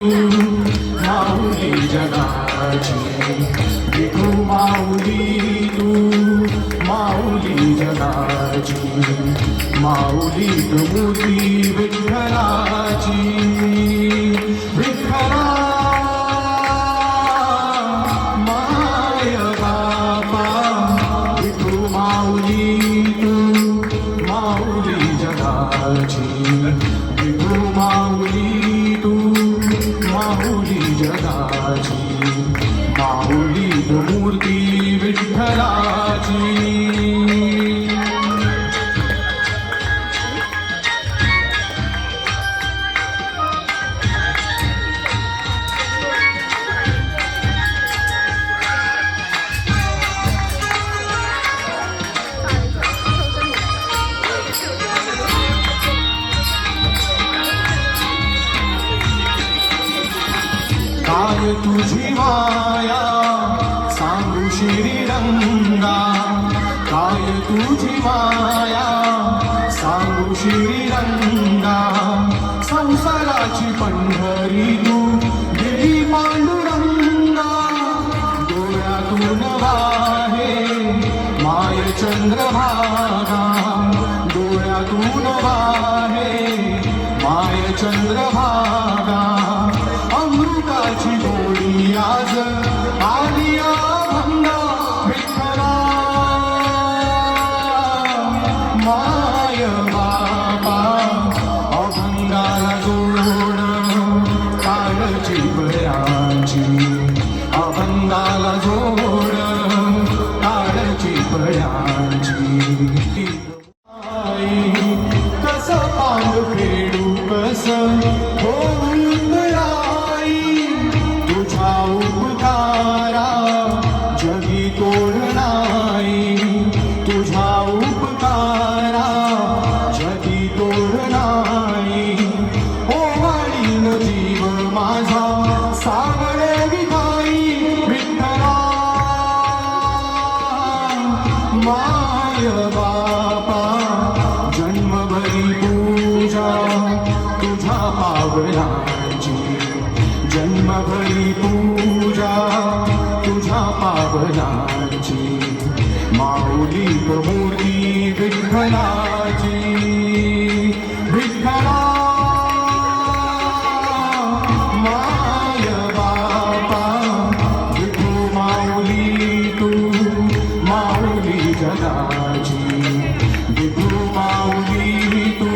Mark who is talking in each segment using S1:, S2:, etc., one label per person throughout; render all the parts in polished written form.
S1: माऊली जगाची विठू माऊली तू माऊली जगाची माऊली तू मूर्ती विठ्ठलाची विठ्ठला माय बापा विठू माऊली तू माऊली जगाची विठू माऊली तू माऊली जगाची माऊली मूर्ती विठ्ठलाची काय तुझी माया सांगू श्रीरंगा काय तुझी माया सांगू श्रीरंगा संसाराची पंढरी तू गेली पांडुरंगा डोळ्यातून वाहे माय चंद्रभागा डोळ्यातून वाहे माय चंद्रभागा अमृताची गोडी आज आली अभंगा विठ्ठला माय बाबा अभंगाला जोड काळची बळ्याची अभंगाला जोड काळची बळ्याची कसं पांग फेडू कसं होऊन उपकारा जगी तोड नाही तुझा उपकारा जगी तोड नाही ओवाळीन जीव माझा सागरे विठाई विठ्ठला माय बापा जन्मभरी पूजा तुझा पावलाची जन्मभरी पूजा तुझा पावलाची माऊली मूर्ती विठ्ठलाची विठ्ठला माय बापा विठू माऊली तू माऊली जगाची विठू माऊली तू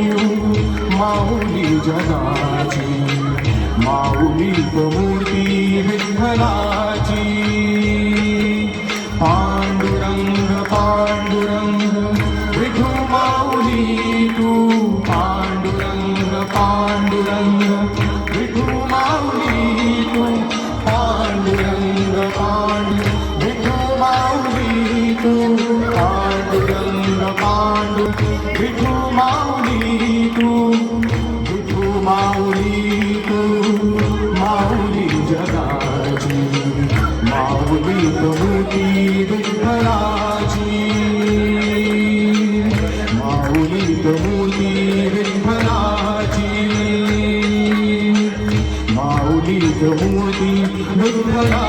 S1: माऊली जगाची माऊली मूर्ती विठ्ठलाची पांडुरंग पांडुरंग विठू माऊली तू पांडुरंग पांडुरंग विठू माऊली तू पांडुरंग पांडुरंग विठू माऊली तू पांडुरंग पांडुरंग विठू माऊली तू विठू माऊली तू माऊली जगाची माऊली मूर्ती विठ्ठलाची माऊली मूर्ती विठ्ठलाची माऊली मूर्ती विठ्ठला